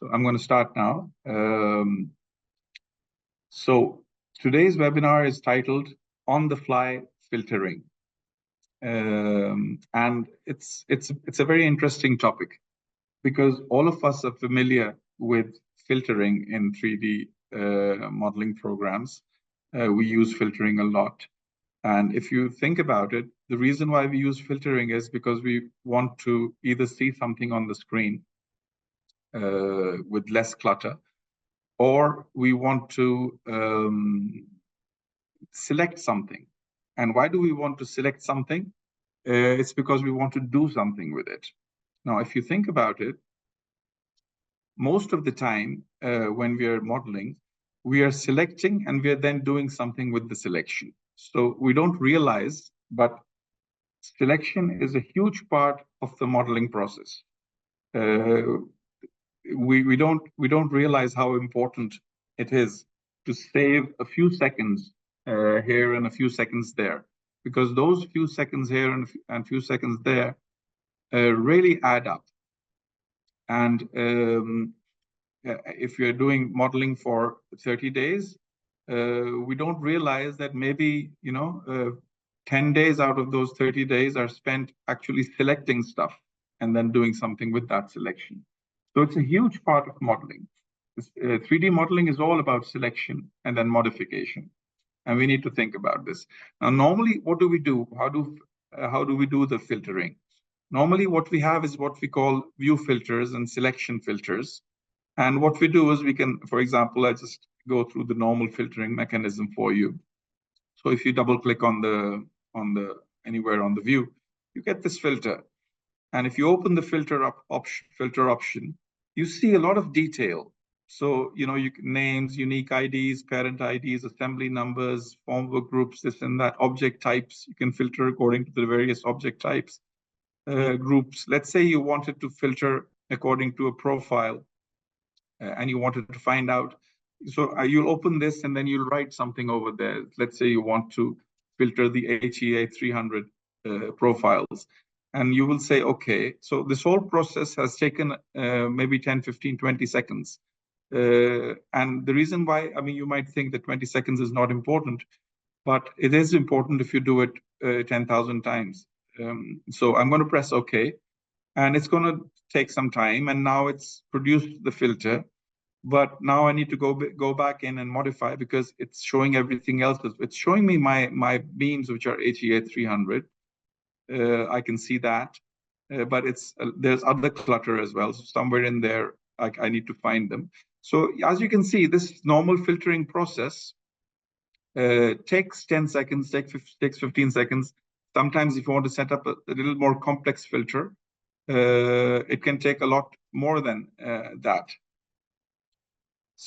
So I'm going to start now. So today's webinar is titled On the Fly Filtering. And it's a very interesting topic because all of us are familiar with filtering in 3D modeling programs. We use filtering a lot. And if you think about it, the reason why we use filtering is because we want to either see something on the screen with less clutter, or we want to select something. And why do we want to select something? It's because we want to do something with it. Now, if you think about it, most of the time when we are modeling, we are selecting and we are then doing something with the selection. So we don't realize, but selection is a huge part of the modeling process. We don't realize how important it is to save a few seconds here and a few seconds there, because those few seconds here and few seconds there really add up. And if you're doing modeling for 30 days, we don't realize that maybe 10 days out of those 30 days are spent actually selecting stuff and then doing something with that selection. So it's a huge part of modeling. 3D modeling is all about selection and then modification. And we need to think about this. Now, normally, what do we do? How do we do the filtering? Normally, what we have is what we call view filters and selection filters. And what we do is we can, for example, I just go through the normal filtering mechanism for you. So if you double click on the anywhere on the view, you get this filter. And if you open the filter option, you see a lot of detail. So, you can names, unique IDs, parent IDs, assembly numbers, form work groups, this and that, object types. You can filter according to the various object types, groups. Let's say you wanted to filter according to a profile and you wanted to find out. So you'll open this and then you'll write something over there. Let's say you want to filter the HEA 300 profiles. And you will say, okay, so this whole process has taken maybe 10, 15, 20 seconds. And the reason why, you might think that 20 seconds is not important, but it is important if you do it 10,000 times. So I'm going to press OK, and it's going to take some time. And now it's produced the filter. But now I need to go back in and modify because it's showing everything else. It's showing me my beams, which are HEA 300. I can see that, but there's other clutter as well. So somewhere in there, I need to find them. So as you can see, this normal filtering process takes 10 seconds, takes 15 seconds. Sometimes if you want to set up a little more complex filter, it can take a lot more than that.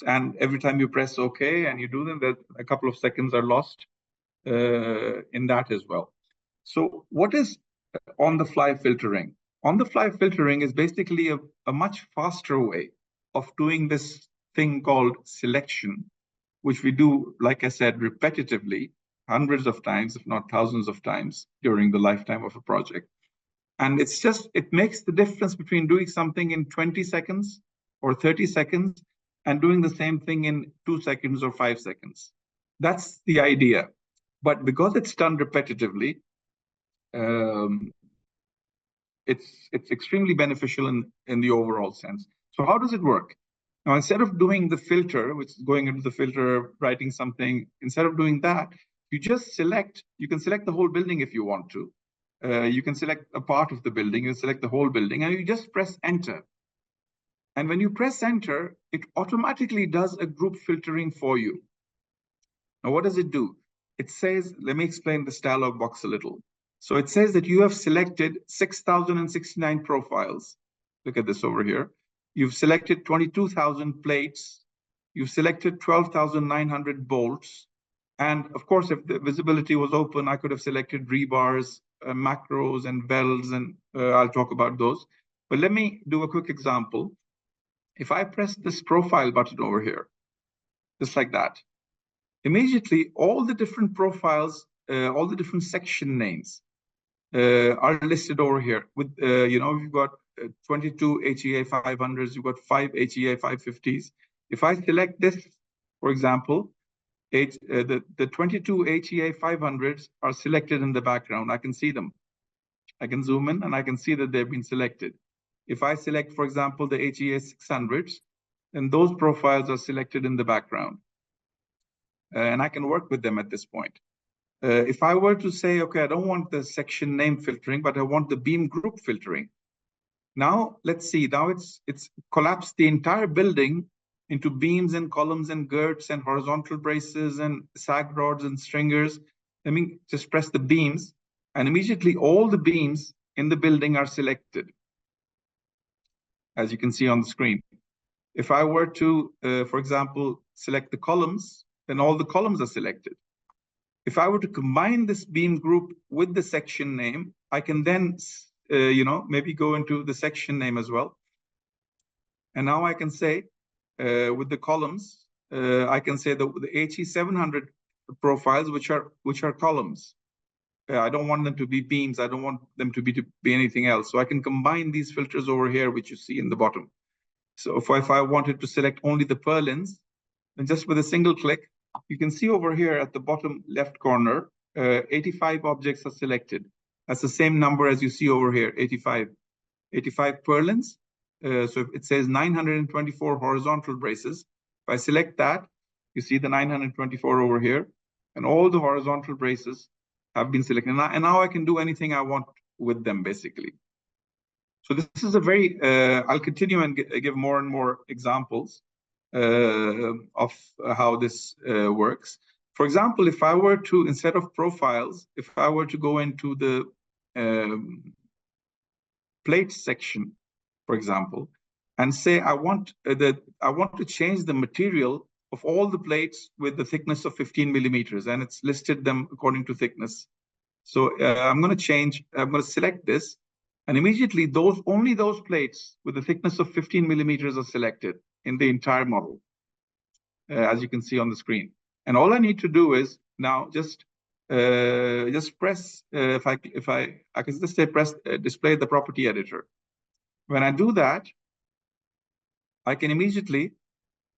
And every time you press OK and you do them, that a couple of seconds are lost in that as well. So what is on-the-fly filtering? On-the-fly filtering is basically a much faster way of doing this thing called selection, which we do, like I said, repetitively, hundreds of times, if not thousands of times during the lifetime of a project. And it makes the difference between doing something in 20 seconds or 30 seconds and doing the same thing in 2 seconds or 5 seconds. That's the idea. But because it's done repetitively, it's extremely beneficial in the overall sense. So how does it work? Now, instead of doing the filter, which is going into the filter, writing something, instead of doing that, you just you can select the whole building if you want to. You can select a part of the building, you select the whole building, and you just press enter. And when you press enter, it automatically does a group filtering for you. Now, what does it do? It says, let me explain this dialog box a little. So it says that you have selected 6,069 profiles. Look at this over here. You've selected 22,000 plates. You've selected 12,900 bolts. And of course, if the visibility was open, I could have selected rebars, macros, and welds, and I'll talk about those. But let me do a quick example. If I press this profile button over here, just like that, immediately all the different profiles, all the different section names are listed over here. With you've got 22 HEA 500s, you've got 5 HEA 550s. If I select this, for example, the 22 HEA 500s are selected in the background. I can see them. I can zoom in and I can see that they've been selected. If I select, for example, the HEA 600s, then those profiles are selected in the background. And I can work with them at this point. If I were to say, okay, I don't want the section name filtering, but I want the beam group filtering. Now, let's see, now it's collapsed the entire building into beams and columns and girts and horizontal braces and sag rods and stringers. Let me just press the beams, and immediately all the beams in the building are selected, as you can see on the screen. If I were to, for example, select the columns, then all the columns are selected. If I were to combine this beam group with the section name, I can then, maybe go into the section name as well. And now I can say, with the columns, I can say the HE700 profiles, which are columns. I don't want them to be beams. I don't want them to be anything else. So I can combine these filters over here, which you see in the bottom. So if I wanted to select only the purlins, then just with a single click, you can see over here at the bottom left corner, 85 objects are selected. That's the same number as you see over here, 85. 85 purlins. So it says 924 horizontal braces. If I select that, you see the 924 over here, and all the horizontal braces have been selected. And now I can do anything I want with them, basically. So this is a very, I'll continue and give more and more examples of how this works. For example, if I were to, instead of profiles, if I were to go into the plate section, for example, and say I want to change the material of all the plates with the thickness of 15 millimeters, and it's listed them according to thickness. So I'm going to select this, and immediately only those plates with the thickness of 15 millimeters are selected in the entire model, as you can see on the screen. And all I need to do is now just press, if I can just say press display the property editor. When I do that, I can immediately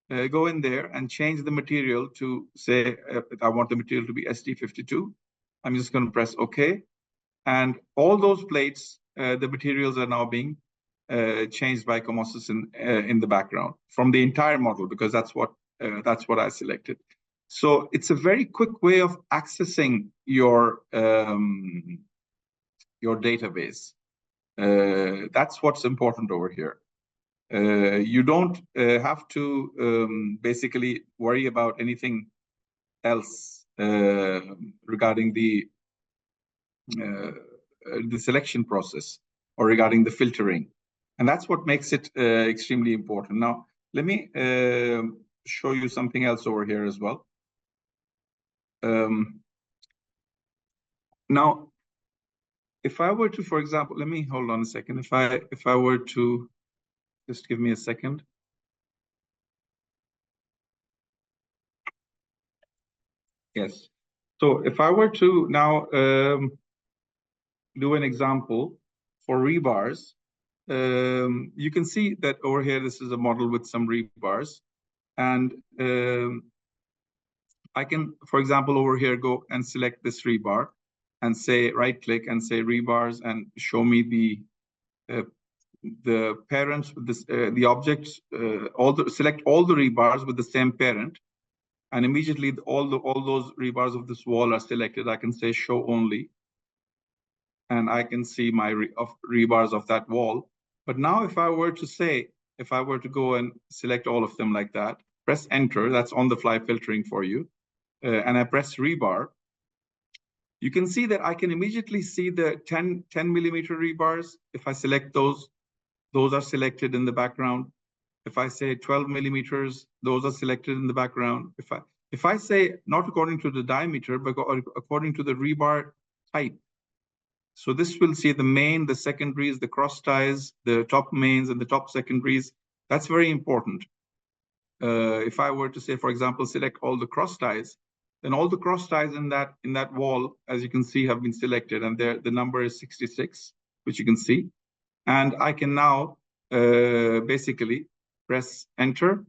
go in there and change the material to say, I want the material to be ST52. I'm just going to press OK. And all those plates, the materials are now being changed by COMOSYS in the background from the entire model, because that's what I selected. So it's a very quick way of accessing your database. That's what's important over here. You don't have to basically worry about anything else regarding the selection process or regarding the filtering. And that's what makes it extremely important. Now, let me show you something else over here as well. Now, if I were to, for example, let me hold on a second. If I were to, just give me a second. Yes. So if I were to now do an example for rebars, you can see that over here, this is a model with some rebars. And I can, for example, over here, go and select this rebar and say, right click and say rebars and show me the parents with this, the objects, select all the rebars with the same parent. And immediately all those rebars of this wall are selected. I can say show only. And I can see my rebars of that wall. But now if I were to go and select all of them like that, press enter, that's on the fly filtering for you. And I press rebar, you can see that I can immediately see the 10 millimeter rebars. If I select those are selected in the background. If I say 12 millimeters, those are selected in the background. If I say not according to the diameter, but according to the rebar type. So this will see the main, the secondaries, the cross ties, the top mains and the top secondaries. That's very important. If I were to say, for example, select all the cross ties, then all the cross ties in that wall, as you can see, have been selected, and the number is 66, which you can see. And I can now basically press enter.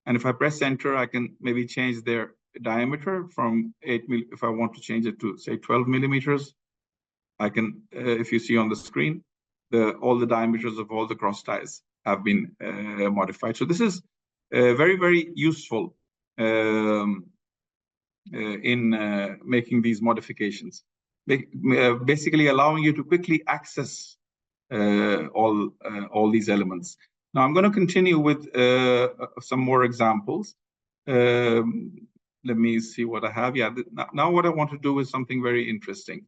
And if I press enter, I can maybe change their diameter from 8 mil. If I want to change it to say 12 millimeters, I can, if you see on the screen, all the diameters of all the cross ties have been modified. So this is very, very useful in making these modifications, basically allowing you to quickly access all these elements. Now I'm going to continue with some more examples. Let me see what I have. Yeah, now what I want to do is something very interesting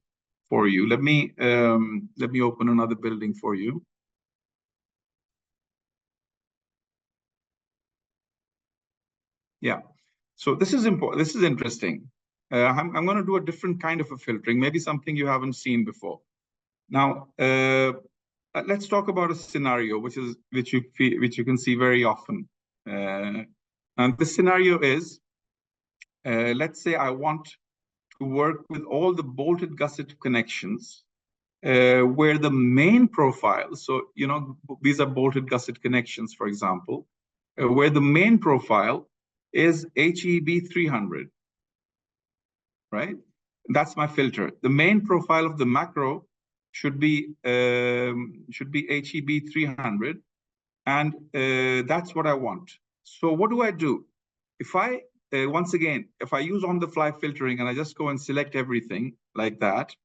for you. Let me open another building for you. Yeah, so this is important. This is interesting. I'm going to do a different kind of a filtering, maybe something you haven't seen before. Now, let's talk about a scenario which you can see very often. And this scenario is, let's say I want to work with all the bolted gusset connections where the main profile, so these are bolted gusset connections, for example, where the main profile is HEB 300, right? That's my filter. The main profile of the macro should be HEB 300, and that's what I want. So what do I do? If I once again, if I use on-the-fly filtering and I just go and select everything like that,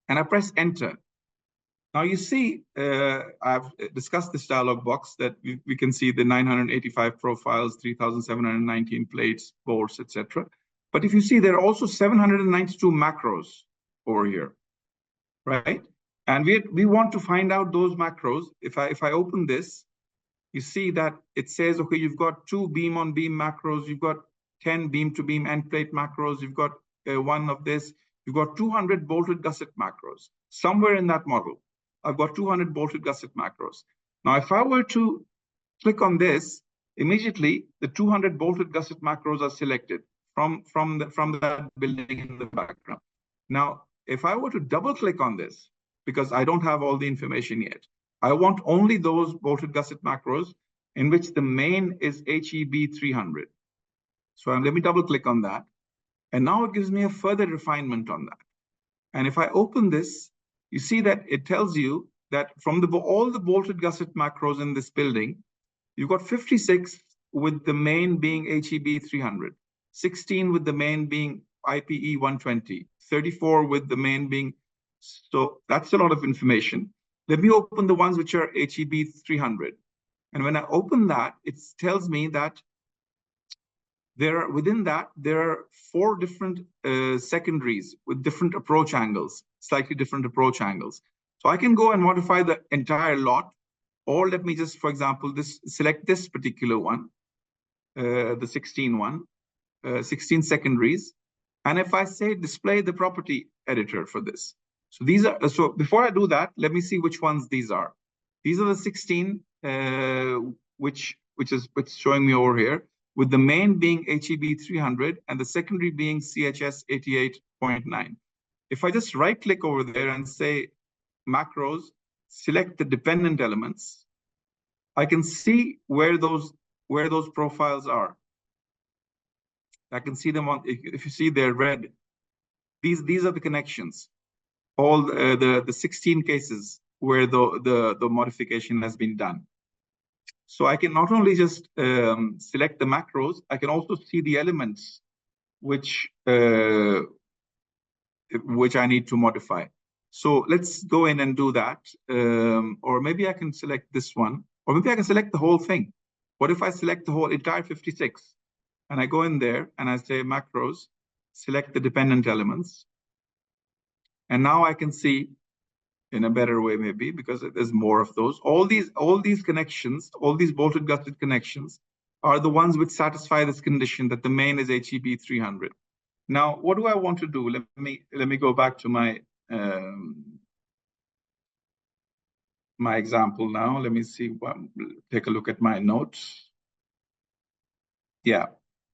and I press enter. Now you see, I've discussed this dialog box that we can see the 985 profiles, 3,719 plates, bolts, etc. But if you see, there are also 792 macros over here, right? And we want to find out those macros. If I open this, you see that it says, okay, you've got 2 beam-on-beam macros, you've got 10 beam-to-beam end plate macros, you've got one of this, you've got 200 bolted gusset macros. Somewhere in that model, I've got 200 bolted gusset macros. Now, if I were to click on this, immediately the 200 bolted gusset macros are selected from that building in the background. Now, if I were to double click on this, because I don't have all the information yet, I want only those bolted gusset macros in which the main is HEB 300. So let me double click on that. And now it gives me a further refinement on that. And if I open this, you see that it tells you that from all the bolted gusset macros in this building, you've got 56 with the main being HEB 300, 16 with the main being IPE 120, 34 with the main being, so that's a lot of information. Let me open the ones which are HEB 300. And when I open that, it tells me that within that, there are 4 different secondaries with different approach angles, slightly different approach angles. So I can go and modify the entire lot, or let me just, for example, select this particular one, the 16 one, 16 secondaries. And if I say display the property editor for this, so these are, so before I do that, let me see which ones these are. These are the 16, which is showing me over here, with the main being HEB 300 and the secondary being CHS 88.9. If I just right click over there and say macros, select the dependent elements, I can see where those profiles are. I can see them on, if you see they're red, these are the connections, all the 16 cases where the modification has been done. So I can not only just select the macros, I can also see the elements which I need to modify. So let's go in and do that. Or maybe I can select this one, or maybe I can select the whole thing. What if I select the whole entire 56? And I go in there and I say macros, select the dependent elements. And now I can see in a better way, maybe, because there's more of those. All these connections, all these bolted gusset connections are the ones which satisfy this condition that the main is HEB 300. Now, what do I want to do? Let me go back to my my example now. Let me see, take a look at my notes. Yeah,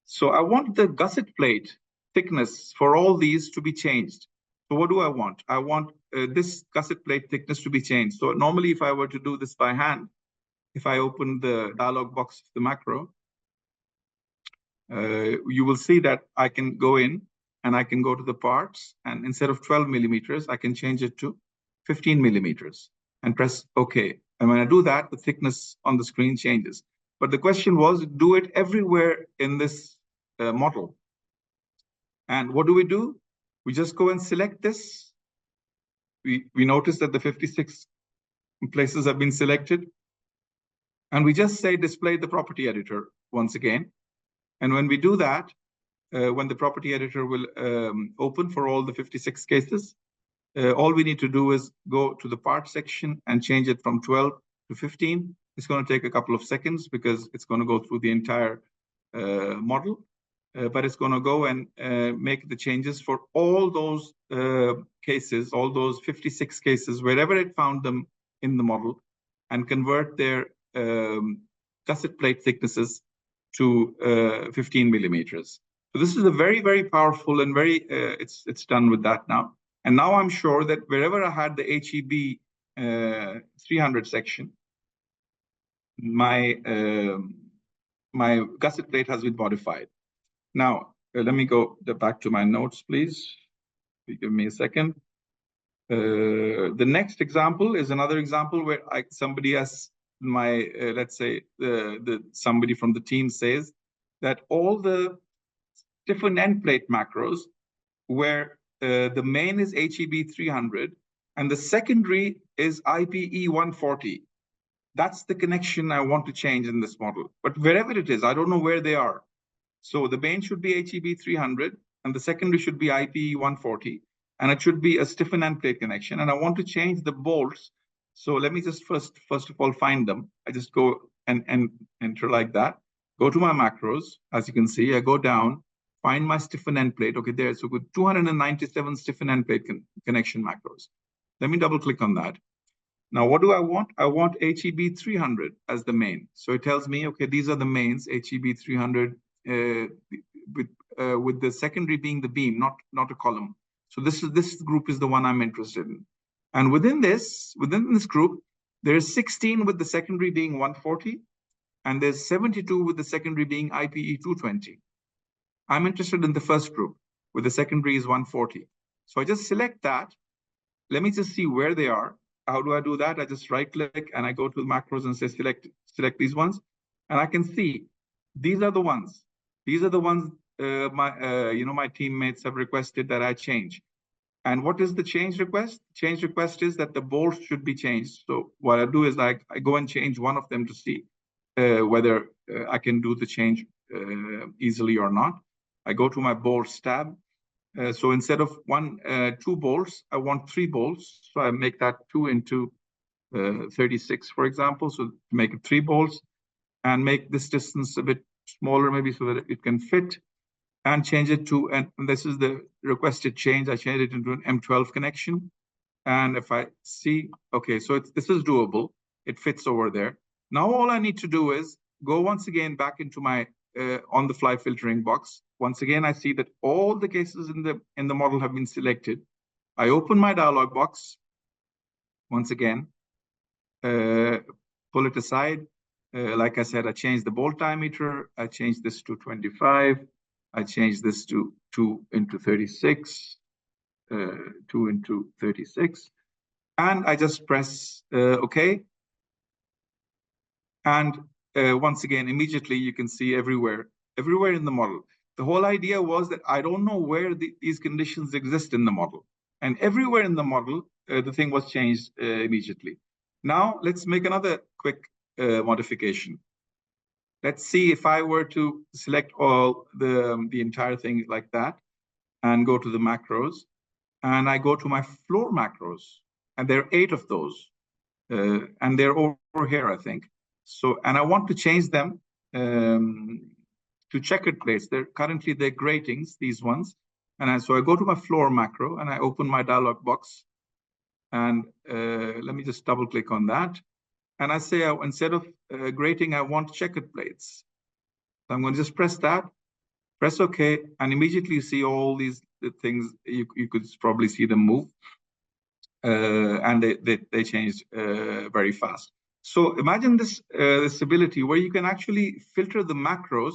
so I want the gusset plate thickness for all these to be changed. So what do I want? I want this gusset plate thickness to be changed. So normally if I were to do this by hand, if I open the dialog box of the macro, you will see that I can go in and I can go to the parts, and instead of 12 millimeters, I can change it to 15 millimeters and press OK. And when I do that, the thickness on the screen changes. But the question was, do it everywhere in this model. And what do? We just go and select this. We notice that the 56 places have been selected. And we just say display the property editor once again. And when we do that, when the property editor will open for all the 56 cases, all we need to do is go to the part section and change it from 12 to 15. It's going to take a couple of seconds because it's going to go through the entire model, but it's going to go and make the changes for all those cases, all those 56 cases, wherever it found them in the model, and convert their gusset plate thicknesses to 15 millimeters. So this is a very, very powerful and very, it's done with that now. And now I'm sure that wherever I had the HEB 300 section, my gusset plate has been modified. Now, let me go back to my notes, please. Give me a second. The next example is another example where somebody has let's say somebody from the team says that all the different end plate macros where the main is HEB 300 and the secondary is IPE 140. That's the connection I want to change in this model. But wherever it is, I don't know where they are. So the main should be HEB 300 and the secondary should be IPE 140. And it should be a stiffen end plate connection. And I want to change the bolts. So let me just first of all find them. I just go and enter like that. Go to my macros. As you can see, I go down, find my stiffen end plate. Okay, there. So good. 297 stiffen end plate connection macros. Let me double click on that. Now, what do I want? I want HEB 300 as the main. So it tells me, okay, these are the mains, HEB 300 with the secondary being the beam, not a column. So this group is the one I'm interested in. And within this group, there is 16 with the secondary being 140, and there's 72 with the secondary being IPE 220. I'm interested in the first group, with the secondary is 140. So I just select that. Let me just see where they are. How do I do that? I just right click and I go to the macros and say select these ones. And I can see these are the ones. These are the ones my teammates have requested that I change. And what is the change request? Change request is that the bolts should be changed. So what I do is I go and change one of them to see whether I can do the change easily or not. I go to my bolts tab. So instead of 2 bolts, I want 3 bolts. So I make that 2 into 36, for example. So to make it 3 bolts and make this distance a bit smaller, maybe so that it can fit, and change it to, and this is the requested change. I change it into an M12 connection. And if I see, okay, so this is doable. It fits over there. Now all I need to do is go once again back into my on-the-fly filtering box. Once again, I see that all the cases in the model have been selected. I open my dialog box. Once again, pull it aside. Like I said, I changed the bolt diameter. I changed this to 25. I changed this to 2 into 36. 2 into 36. And I just press OK. And once again, immediately you can see everywhere in the model. The whole idea was that I don't know where these conditions exist in the model. And everywhere in the model, the thing was changed immediately. Now, let's make another quick modification. Let's see if I were to select all the entire thing like that and go to the macros. And I go to my floor macros. And there are 8 of those. And they're over here, I think. So, and I want to change them to checkered plates. Currently they're gratings, these ones. And so I go to my floor macro and I open my dialog box. And let me just double click on that. And I say, instead of grating, I want checkered plates. So I'm going to just press that, press OK, and immediately you see all these things. You could probably see them move. and they changed very fast. So imagine this ability where you can actually filter the macros,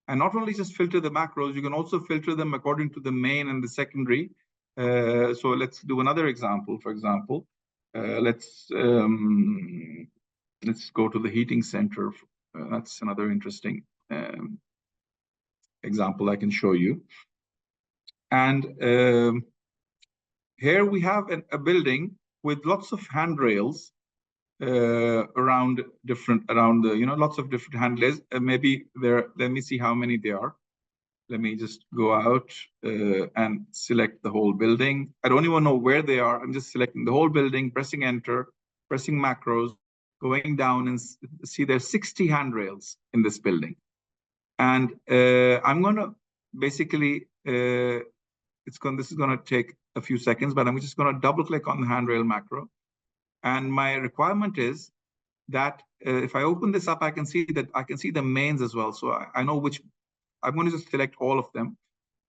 and not only just filter the macros, you can also filter them according to the main and the secondary. So let's do another example. For example, let's go to the heating center. That's another interesting example I can show you. And here we have a building with lots of handrails around the, lots of different handrails. Maybe there, let me see how many there are. Let me just go out and select the whole building. I don't even know where they are. I'm just selecting the whole building, pressing enter, pressing macros, going down, and see there's 60 handrails in this building. And I'm going to basically, this is going to take a few seconds, but I'm just going to double click on the handrail macro. And my requirement is that if I open this up, I can see the mains as well. So I know which. I'm going to just select all of them.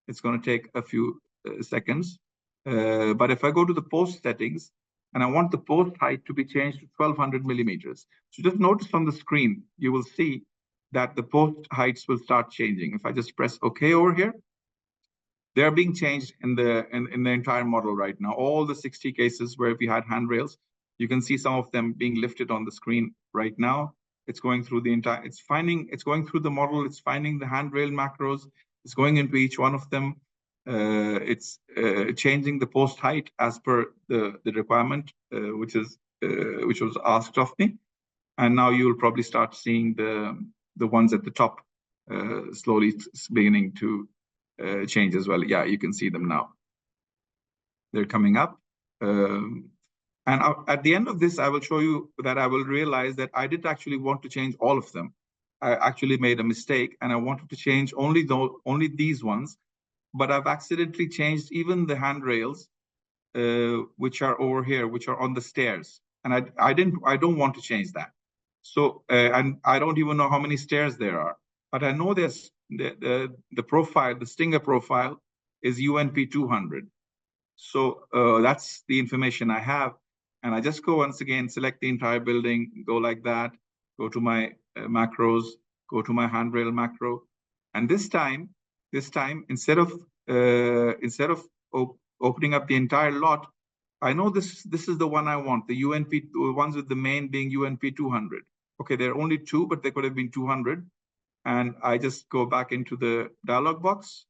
It's going to take a few seconds. But if I go to the post settings, and I want the post height to be changed to 1200 millimeters. So just notice on the screen, you will see that the post heights will start changing. If I just press OK over here, they're being changed in the entire model right now. All the 60 cases where we had handrails, you can see some of them being lifted on the screen right now. It's going through the entire, it's going through the model, it's finding the handrail macros, it's going into each one of them. It's changing the post height as per the requirement, which was asked of me. And now you'll probably start seeing the ones at the top slowly beginning to change as well. Yeah, you can see them now. They're coming up. And at the end of this, I will show you that I will realize that I didn't actually want to change all of them. I actually made a mistake, and I wanted to change only these ones. But I've accidentally changed even the handrails, which are over here, which are on the stairs. And I don't want to change that. So, and I don't even know how many stairs there are. But I know there's the profile, the Stinger profile is UNP 200. So that's the information I have. And I just go once again, select the entire building, go like that, go to my macros, go to my handrail macro. And this time, instead of opening up the entire lot, I know this is the one I want, the UNP, ones with the main being UNP 200. Okay, there are only two, but they could have been 200. And I just go back into the dialog box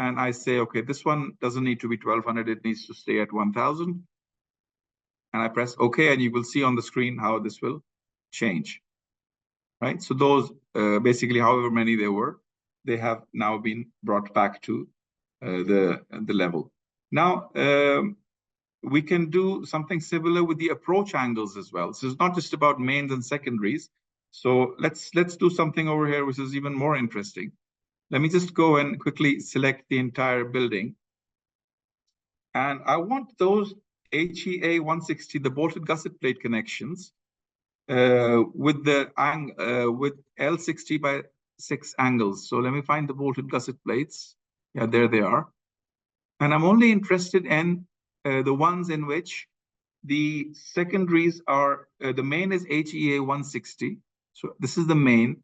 and I say, okay, this one doesn't need to be 1200, it needs to stay at 1000. And I press OK, and you will see on the screen how this will change, right? So those, basically, however many there were, they have now been brought back to the level. Now, we can do something similar with the approach angles as well. So it's not just about mains and secondaries. So let's do something over here, which is even more interesting. Let me just go and quickly select the entire building. And I want those HEA 160, the bolted gusset plate connections, with L60 by 6 angles. So let me find the bolted gusset plates. Yeah, there they are. And I'm only interested in the ones in which the secondaries are, the main is HEA 160. So this is the main.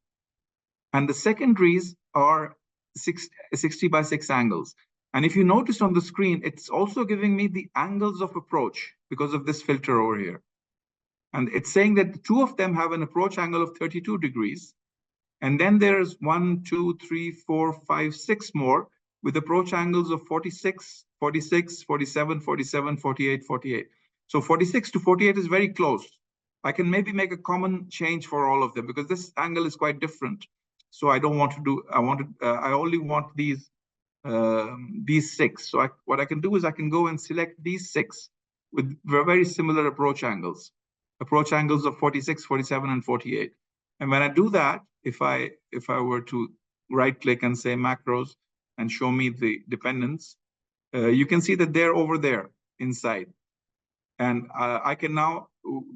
And the secondaries are 60 by 6 angles. And if you notice on the screen, it's also giving me the angles of approach because of this filter over here. And it's saying that two of them have an approach angle of 32 degrees. And then there's 1, 2, 3, 4, 5, 6 more with approach angles of 46, 46, 47, 47, 48, 48. So 46 to 48 is very close. I can maybe make a common change for all of them because this angle is quite different. So I don't want to do, I only want these 6. So what I can do is I can go and select these 6 with very similar approach angles of 46, 47, and 48. And when I do that, if I were to right click and say macros and show me the dependents, you can see that they're over there inside. And I can now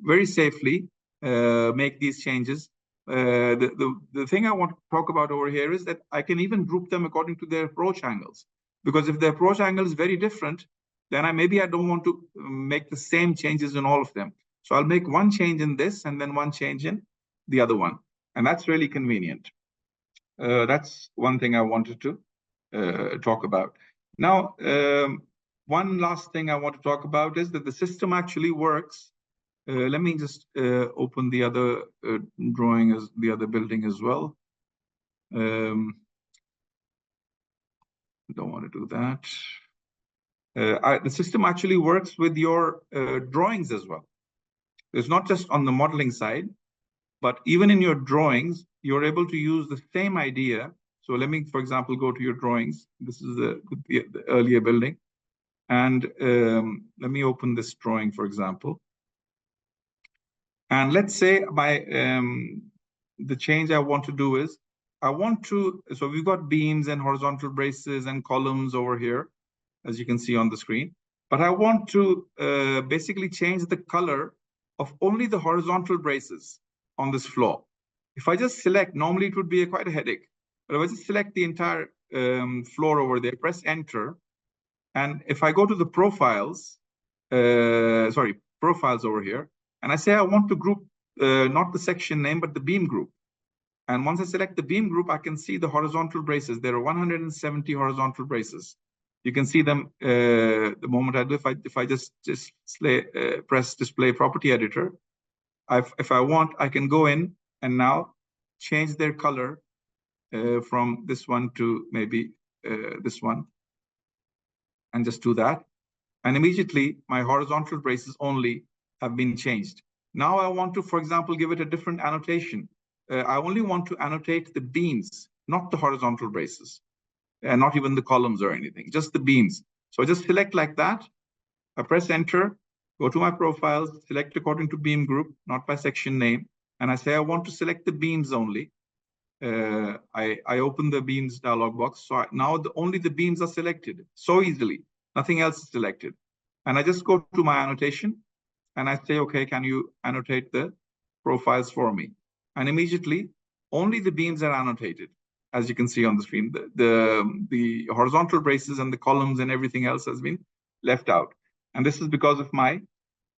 very safely make these changes. The thing I want to talk about over here is that I can even group them according to their approach angles. Because if the approach angle is very different, then maybe I don't want to make the same changes in all of them. So I'll make one change in this and then one change in the other one. And that's really convenient. That's one thing I wanted to talk about. Now, one last thing I want to talk about is that the system actually works. Let me just open the other drawing, as the other building as well. Don't want to do that. The system actually works with your drawings as well. It's not just on the modeling side, but even in your drawings, you're able to use the same idea. So let me, for example, go to your drawings. This is the earlier building. And let me open this drawing, for example. And let's say the change I want to do is, so we've got beams and horizontal braces and columns over here, as you can see on the screen. But I want to basically change the color of only the horizontal braces on this floor. If I just select, normally it would be quite a headache, but if I just select the entire floor over there, press enter, and if I go to the profiles over here, and I say I want to group not the section name, but the beam group. And once I select the beam group, I can see the horizontal braces. There are 170 horizontal braces. You can see them the moment I do. If I just press display property editor, if I want, I can go in and now change their color from this one to maybe this one, and just do that. And immediately my horizontal braces only have been changed. Now I want to, for example, give it a different annotation. I only want to annotate the beams, not the horizontal braces, and not even the columns or anything, just the beams. So I just select like that. I press enter, go to my profiles, select according to beam group, not by section name. And I say I want to select the beams only. I open the beams dialog box. So now only the beams are selected so easily. Nothing else is selected. And I just go to my annotation and I say, okay, can you annotate the profiles for me? And immediately only the beams are annotated, as you can see on the screen. The horizontal braces and the columns and everything else has been left out. And this is because of my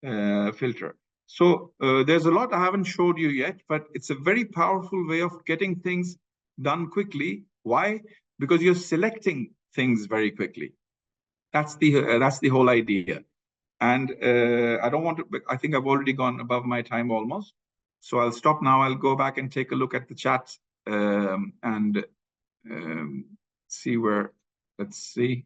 filter. So there's a lot I haven't showed you yet, but it's a very powerful way of getting things done quickly. Why? Because you're selecting things very quickly. That's the whole idea. And I don't want to, I think I've already gone above my time almost. So I'll stop now. I'll go back and take a look at the chat and see where, let's see.